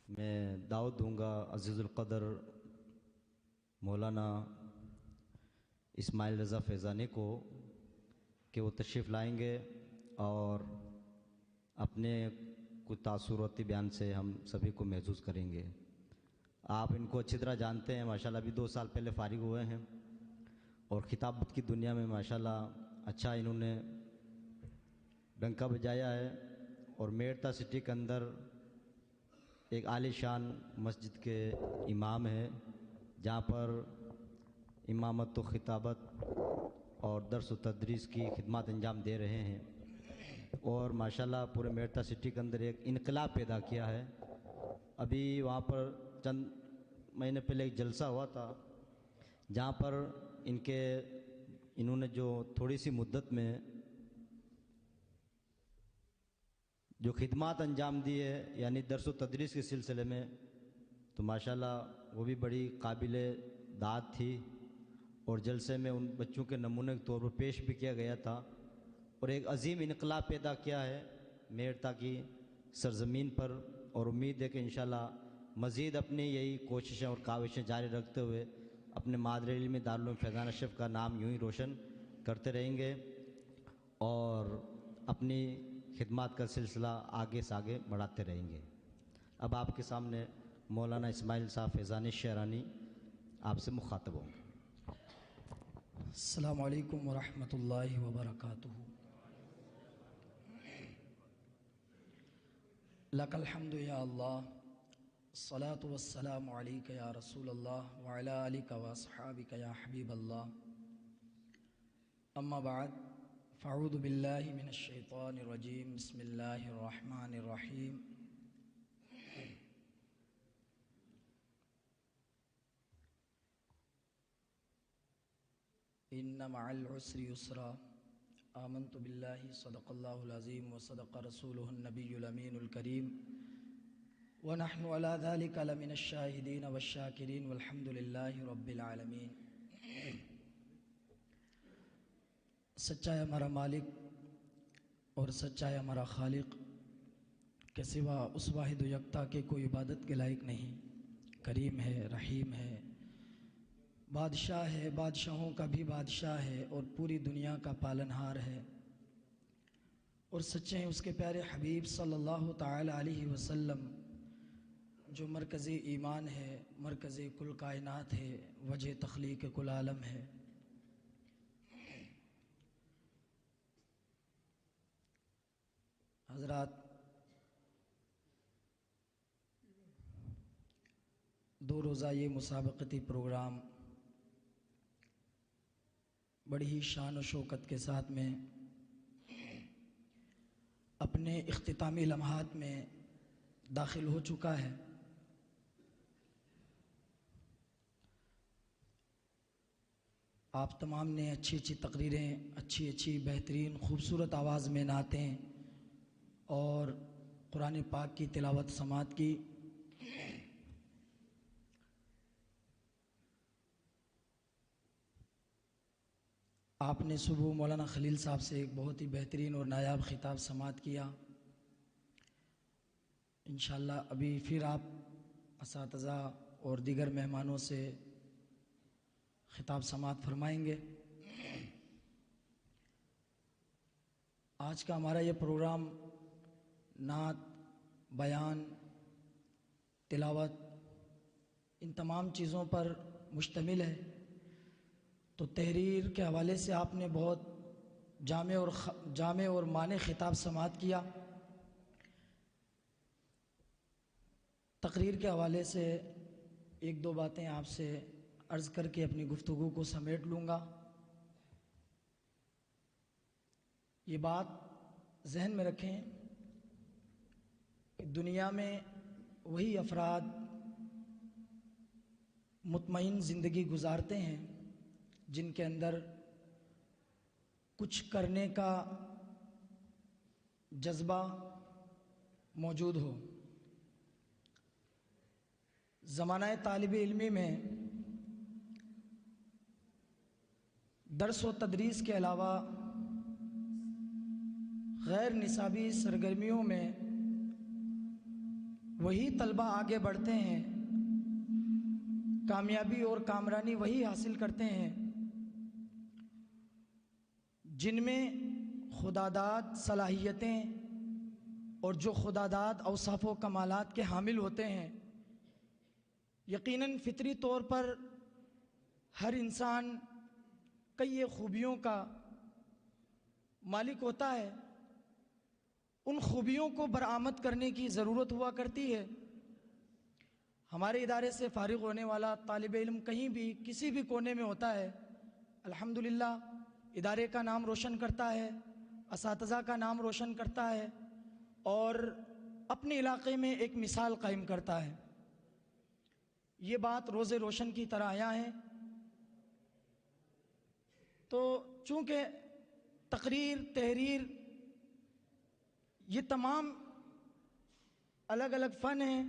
میں دعوت دوں گا عزیز القدر مولانا اسماعیل رضا فیضانی کو کہ وہ تشریف لائیں گے اور اپنے کچھ تاثراتی بیان سے ہم سبھی کو محظوظ کریں گے۔ آپ ان کو اچھی طرح جانتے ہیں، ماشاءاللہ ابھی 2 سال پہلے فارغ ہوئے ہیں اور خطابت کی دنیا میں ماشاءاللہ اچھا انہوں نے ڈنکا بجایا ہے، اور میرٹا سٹی کے اندر ایک عالی شان مسجد کے امام ہیں، جہاں پر امامت و خطابت اور درس و تدریس کی خدمات انجام دے رہے ہیں، اور ماشاءاللہ پورے میرٹا سٹی کے اندر ایک انقلاب پیدا کیا ہے۔ ابھی وہاں پر چند مہینے پہلے ایک جلسہ ہوا تھا، جہاں پر انہوں نے جو تھوڑی سی مدت میں جو خدمات انجام دی ہے، یعنی درس و تدریس کے سلسلے میں، تو ماشاءاللہ وہ بھی بڑی قابل داد تھی، اور جلسے میں ان بچوں کے نمونے کے طور پر پیش بھی کیا گیا تھا، اور ایک عظیم انقلاب پیدا کیا ہے میرٹا کی سرزمین پر، اور امید ہے کہ انشاءاللہ مزید اپنی یہی کوششیں اور کاوشیں جاری رکھتے ہوئے اپنے مادر علمی دارالعلوم فیضان اشرف کا نام یوں ہی روشن کرتے رہیں گے اور اپنی خدمات کا سلسلہ آگے سے آگے بڑھاتے رہیں گے۔ اب آپ کے سامنے مولانا اسماعیل صاحب فیضانی شعرانی آپ سے مخاطب ہوں گے۔ السلام علیکم ورحمۃ اللہ وبرکاتہ۔ لک الحمد یا اللہ، الصلاۃ والسلام علیک یا رسول اللہ وعلی آلک واصحابک یا حبیب اللہ، اما بعد فاعوذ باللہ من الشیطان الرجیم، بسم اللہ الرحمن الرحیم۔ ان مع العسر یسرا، آمنت باللہ صدق اللہ العظیم وصدق رسولہ النبی الامین الکریم، ونحن علی ذلک لمن الشاہدین والشاکرین والحمد للہ رب العالمین۔ سچا ہے ہمارا مالک اور سچا ہے ہمارا خالق، کے سوا اس واحد و یکتا کے کوئی عبادت کے لائق نہیں۔ کریم ہے، رحیم ہے، بادشاہ ہے، بادشاہوں کا بھی بادشاہ ہے، اور پوری دنیا کا پالنہار ہے، اور سچے ہیں اس کے پیارے حبیب صلی اللہ تعالی علیہ وسلم، جو مرکز ایمان ہے، مرکز کل کائنات ہے، وجہ تخلیق کل عالم ہے۔ حضرات، 2 روزہ یہ مسابقتی پروگرام بڑی ہی شان و شوکت کے ساتھ میں اپنے اختتامی لمحات میں داخل ہو چکا ہے۔ آپ تمام نے اچھی اچھی تقریریں، اچھی بہترین خوبصورت آواز میں نعتیں اور قرآن پاک کی تلاوت سماعت کی۔ آپ نے صبح مولانا خلیل صاحب سے ایک بہت ہی بہترین اور نایاب خطاب سماعت کیا۔ انشاءاللہ ابھی پھر آپ اساتذہ اور دیگر مہمانوں سے خطاب سماعت فرمائیں گے۔ آج کا ہمارا یہ پروگرام نعت، بیان، تلاوت، ان تمام چیزوں پر مشتمل ہے، تو تحریر کے حوالے سے آپ نے بہت جامع اور مانع خطاب سماعت کیا۔ تقریر کے حوالے سے 1-2 باتیں آپ سے عرض کر کے اپنی گفتگو کو سمیٹ لوں گا۔ یہ بات ذہن میں رکھیں کہ دنیا میں وہی افراد مطمئن زندگی گزارتے ہیں جن کے اندر کچھ کرنے کا جذبہ موجود ہو۔ زمانہ طالب علمی میں درس و تدریس کے علاوہ غیر نصابی سرگرمیوں میں وہی طلبہ آگے بڑھتے ہیں، کامیابی اور کامرانی وہی حاصل کرتے ہیں جن میں خداداد صلاحیتیں اور جو خداداد اوصاف و کمالات کے حامل ہوتے ہیں۔ یقیناً فطری طور پر ہر انسان کئی خوبیوں کا مالک ہوتا ہے، ان خوبیوں کو برآمد کرنے کی ضرورت ہوا کرتی ہے۔ ہمارے ادارے سے فارغ ہونے والا طالب علم کہیں بھی کسی بھی کونے میں ہوتا ہے، الحمدللہ ادارے کا نام روشن کرتا ہے، اساتذہ کا نام روشن کرتا ہے اور اپنے علاقے میں ایک مثال قائم کرتا ہے۔ یہ بات روز روشن کی طرح آیا ہے۔ تو چونکہ تقریر، تحریر یہ تمام الگ الگ فن ہیں،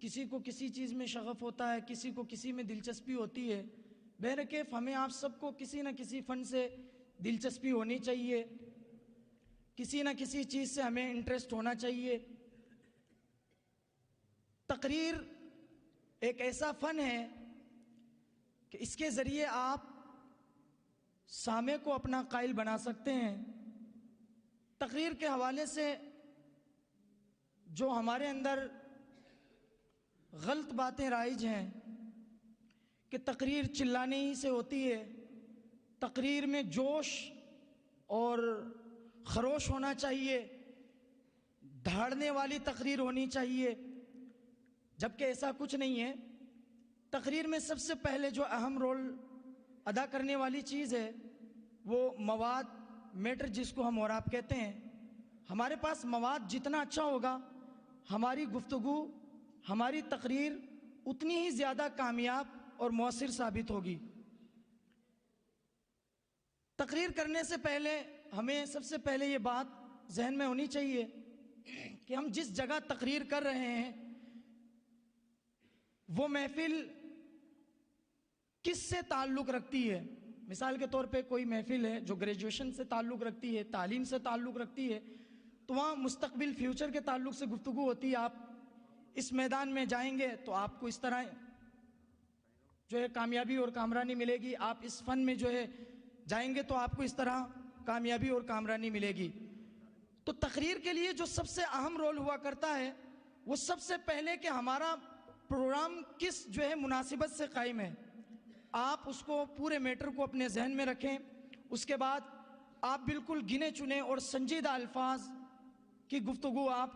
کسی کو کسی چیز میں شغف ہوتا ہے، کسی کو کسی میں دلچسپی ہوتی ہے، بہرکیف ہمیں آپ سب کو کسی نہ کسی فن سے دلچسپی ہونی چاہیے، کسی نہ کسی چیز سے ہمیں انٹرسٹ ہونا چاہیے۔ تقریر ایک ایسا فن ہے کہ اس کے ذریعے آپ سامع کو اپنا قائل بنا سکتے ہیں۔ تقریر کے حوالے سے جو ہمارے اندر غلط باتیں رائج ہیں کہ تقریر چلانے ہی سے ہوتی ہے، تقریر میں جوش اور خروش ہونا چاہیے، دھاڑنے والی تقریر ہونی چاہیے، جبکہ ایسا کچھ نہیں ہے۔ تقریر میں سب سے پہلے جو اہم رول ادا کرنے والی چیز ہے وہ مواد، میٹر جس کو ہم اور آپ کہتے ہیں۔ ہمارے پاس مواد جتنا اچھا ہوگا، ہماری گفتگو، ہماری تقریر اتنی ہی زیادہ کامیاب اور مؤثر ثابت ہوگی۔ تقریر کرنے سے پہلے ہمیں سب سے پہلے یہ بات ذہن میں ہونی چاہیے کہ ہم جس جگہ تقریر کر رہے ہیں وہ محفل کس سے تعلق رکھتی ہے۔ مثال کے طور پہ کوئی محفل ہے جو گریجویشن سے تعلق رکھتی ہے، تعلیم سے تعلق رکھتی ہے، تو وہاں مستقبل فیوچر کے تعلق سے گفتگو ہوتی ہے۔ آپ اس میدان میں جائیں گے تو آپ کو اس طرح جو ہے کامیابی اور کامرانی ملے گی، آپ اس فن میں جو ہے جائیں گے تو آپ کو اس طرح کامیابی اور کامرانی ملے گی۔ تو تقریر کے لیے جو سب سے اہم رول ہوا کرتا ہے وہ سب سے پہلے کہ ہمارا پروگرام کس جو ہے مناسبت سے قائم ہے، آپ اس کو پورے میٹر کو اپنے ذہن میں رکھیں۔ اس کے بعد آپ بالکل گنے چنے اور سنجیدہ الفاظ کی گفتگو آپ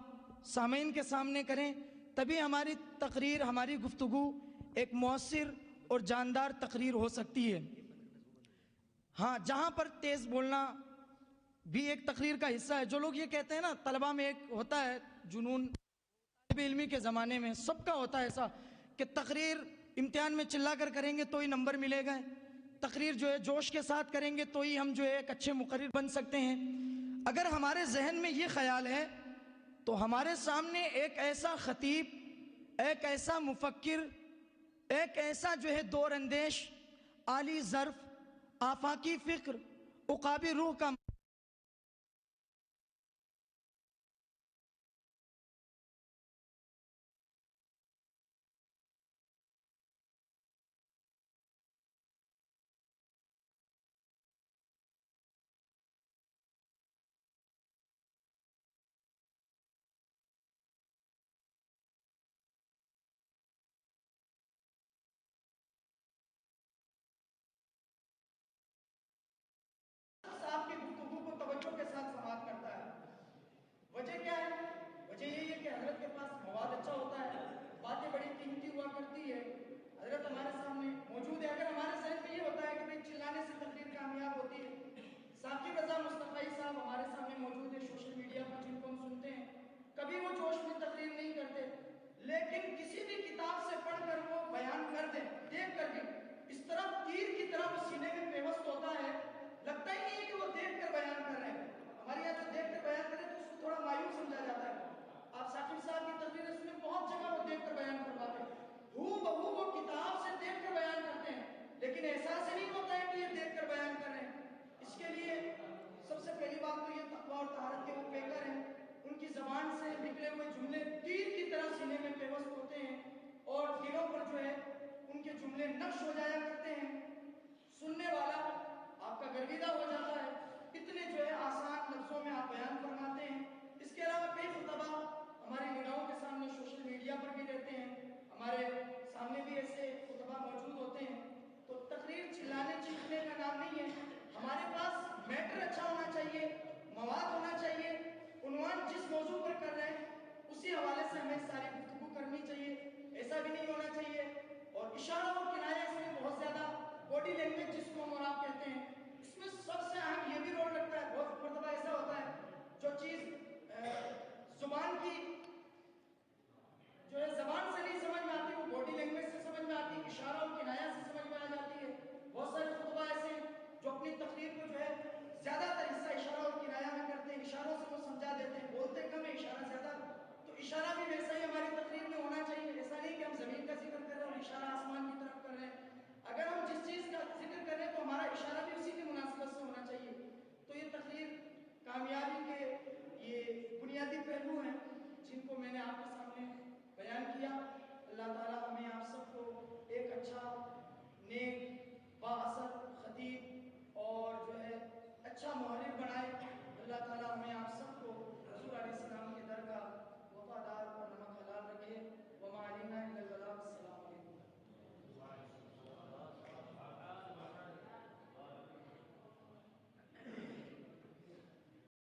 سامعین کے سامنے کریں، تبھی ہماری تقریر، ہماری گفتگو ایک مؤثر اور جاندار تقریر ہو سکتی ہے۔ ہاں، جہاں پر تیز بولنا بھی ایک تقریر کا حصہ ہے۔ جو لوگ یہ کہتے ہیں نا، طلبہ میں ایک ہوتا ہے جنون، طالب علمی کے زمانے میں سب کا ہوتا ہے ایسا کہ تقریر امتحان میں چلا کر کریں گے تو ہی نمبر ملے گا، تقریر جو ہے جوش کے ساتھ کریں گے تو ہی ہم جو ہے ایک اچھے مقرر بن سکتے ہیں۔ اگر ہمارے ذہن میں یہ خیال ہے تو ہمارے سامنے ایک ایسا خطیب، ایک ایسا مفکر، ایک ایسا جو ہے دور اندیش، عالی ظرف، آفاقی فکر، عقابی روح کا صاحب کی گفتگو کو توجہ کے ساتھ سماعت کرتا ہے۔ وجہ کیا ہے؟ وجہ یہی ہے کہ حضرت کے پاس مواد اچھا ہوتا ہے، باتیں بڑی قیمتی ہوا کرتی ہے، حضرت ہمارے سامنے موجود ہے۔ اگر ہمارے ذہن میں یہ ہوتا ہے کہ بھئی چلانے سے تقریر کامیاب ہوتی ہے، ثاقب رضا مصطفی صاحب ہمارے سامنے موجود ہے سوشل میڈیا پر، جن کو ہم سنتے ہیں، کبھی وہ جوش میں تقریر نہیں کرتے، لیکن کسی بھی کتاب سے پڑھ کر وہ بیان کر دیں، دیکھ کر بھی اس طرح تیر کی طرح وہ سینے میں پیوست ہوتا ہے، لگتا ہی نہیں ہے کہ وہ دیکھ کر بیان کر رہے ہیں۔ ہمارے یہاں جو دیکھ کر بیان کرے تو اس کو تھوڑا مایوس سمجھا جاتا ہے۔ آپ ثاقب صاحب کی تقریر اس میں بہت جگہ وہ دیکھ کر بیان کرواتے ہیں، ہو بہو وہ کتاب سے دیکھ کر بیان کرتے ہیں، لیکن احساس ہی نہیں ہوتا ہے کہ یہ دیکھ کر بیان کر رہے ہیں۔ اس کے لیے سب سے پہلی بات تو یہ تقویٰ اور طہارت کے وہ پیکر ہیں، ان کی زبان سے نکلے ہوئے جملے تیر کی طرح سینے میں کامیابی کے یہ بنیادی پہلو ہیں جن کو میں نے آپ کے سامنے بیان کیا۔ اللہ تعالیٰ ہمیں آپ سب کو ایک اچھا نیک